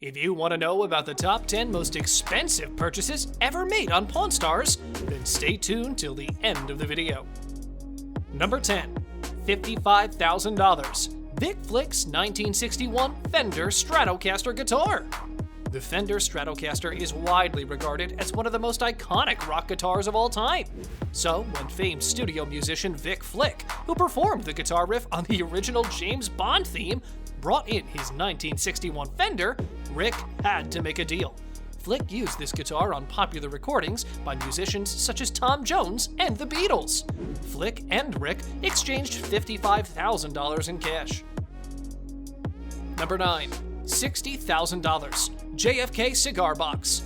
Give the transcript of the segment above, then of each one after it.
If you want to know about the top 10 most expensive purchases ever made on Pawn Stars, then stay tuned till the end of the video. Number 10. $55,000. Vic Flick's 1961 Fender Stratocaster guitar. The Fender Stratocaster is widely regarded as one of the most iconic rock guitars of all time. So, when famed studio musician Vic Flick, who performed the guitar riff on the original James Bond theme, brought in his 1961 Fender, Rick had to make a deal. Flick used this guitar on popular recordings by musicians such as Tom Jones and the Beatles. Flick and Rick exchanged $55,000 in cash. Number 9. $60,000. JFK Cigar Box.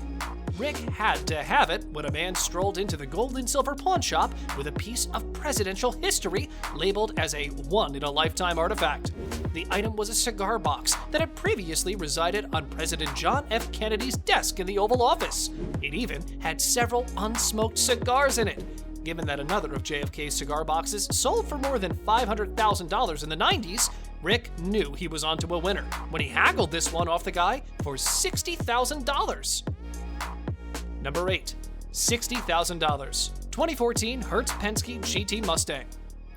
Rick had to have it when a man strolled into the gold and silver pawn shop with a piece of presidential history labeled as a one-in-a-lifetime artifact. The item was a cigar box that had previously resided on President John F. Kennedy's desk in the Oval Office. It even had several unsmoked cigars in it. Given that another of JFK's cigar boxes sold for more than $500,000 in the 90s, Rick knew he was onto a winner when he haggled this one off the guy for $60,000. Number 8. $60,000. 2014 Hertz-Penske GT Mustang.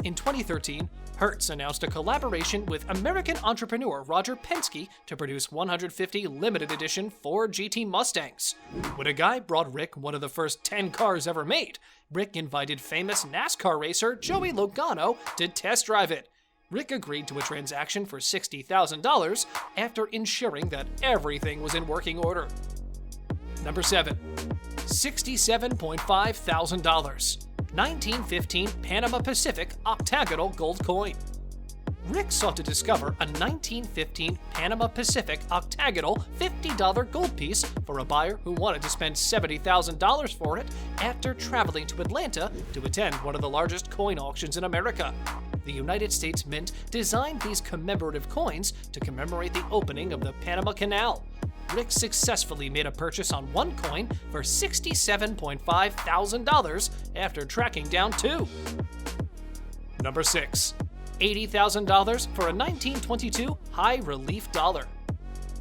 In 2013, Hertz announced a collaboration with American entrepreneur Roger Penske to produce 150 limited edition Ford GT Mustangs. When a guy brought Rick one of the first 10 cars ever made, Rick invited famous NASCAR racer Joey Logano to test drive it. Rick agreed to a transaction for $60,000 after ensuring that everything was in working order. Number 7. $67.5 thousand. 1915 Panama Pacific Octagonal gold coin. Rick sought to discover a 1915 Panama Pacific Octagonal $50 gold piece for a buyer who wanted to spend $70,000 for it after traveling to Atlanta to attend one of the largest coin auctions in America. The United States Mint designed these commemorative coins to commemorate the opening of the Panama Canal. Rick successfully made a purchase on one coin for $67.5 thousand after tracking down two. Number 6. $80,000 for a 1922 high relief dollar.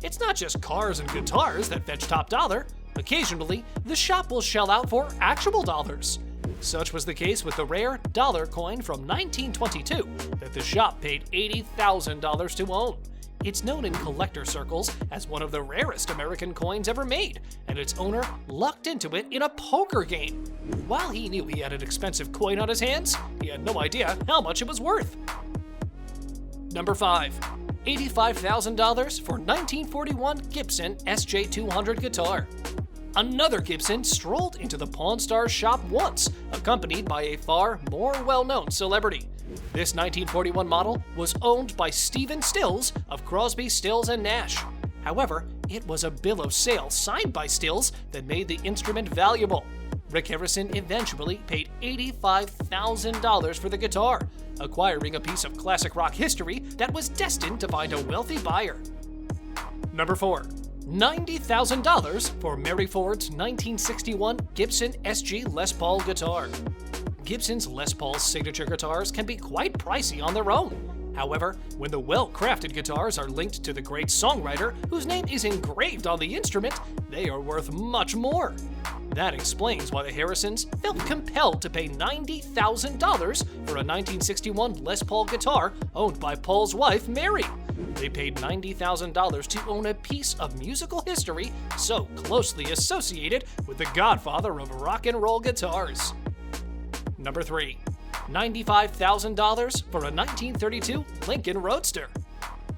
It's not just cars and guitars that fetch top dollar. Occasionally, the shop will shell out for actual dollars. Such was the case with the rare dollar coin from 1922 that the shop paid $80,000 to own. It's known in collector circles as one of the rarest American coins ever made, and its owner lucked into it in a poker game. While he knew he had an expensive coin on his hands, he had no idea how much it was worth. Number 5. $85,000 for 1941 Gibson SJ200 guitar. Another Gibson strolled into the Pawn Stars shop once, accompanied by a far more well-known celebrity. This 1941 model was owned by Stephen Stills of Crosby, Stills & Nash. However, it was a bill of sale signed by Stills that made the instrument valuable. Rick Harrison eventually paid $85,000 for the guitar, acquiring a piece of classic rock history that was destined to find a wealthy buyer. Number 4. $90,000 for Mary Ford's 1961 Gibson SG Les Paul guitar. Gibson's Les Paul's signature guitars can be quite pricey on their own. However, when the well-crafted guitars are linked to the great songwriter whose name is engraved on the instrument, they are worth much more. That explains why the Harrisons felt compelled to pay $90,000 for a 1961 Les Paul guitar owned by Paul's wife, Mary. They paid $90,000 to own a piece of musical history so closely associated with the godfather of rock and roll guitars. Number 3. $95,000 for a 1932 Lincoln Roadster.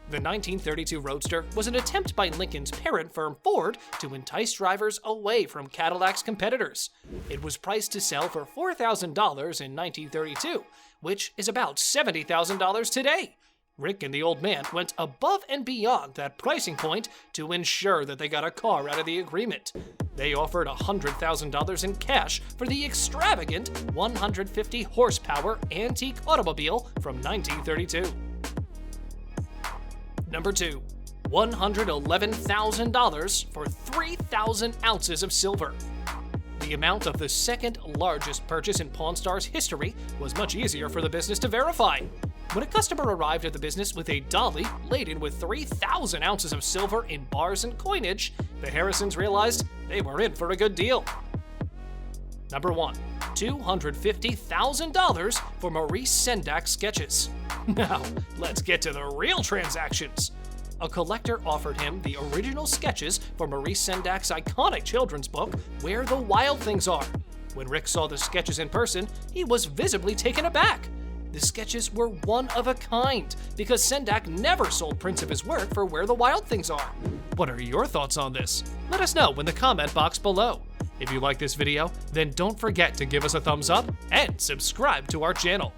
The 1932 Roadster was an attempt by Lincoln's parent firm Ford to entice drivers away from Cadillac's competitors. It was priced to sell for $4,000 in 1932, which is about $70,000 today. Rick and the old man went above and beyond that pricing point to ensure that they got a car out of the agreement. They offered $100,000 in cash for the extravagant 150 horsepower antique automobile from 1932. Number 2. $111,000 for 3,000 ounces of silver. The amount of the second largest purchase in Pawn Stars history was much easier for the business to verify. When a customer arrived at the business with a dolly laden with 3,000 ounces of silver in bars and coinage, the Harrisons realized they were in for a good deal. Number 1. $250,000 for Maurice Sendak sketches. Now, let's get to the real transactions. A collector offered him the original sketches for Maurice Sendak's iconic children's book, Where the Wild Things Are. When Rick saw the sketches in person, he was visibly taken aback. The sketches were one of a kind, because Sendak never sold prints of his work for Where the Wild Things Are. What are your thoughts on this? Let us know in the comment box below. If you like this video, then don't forget to give us a thumbs up and subscribe to our channel.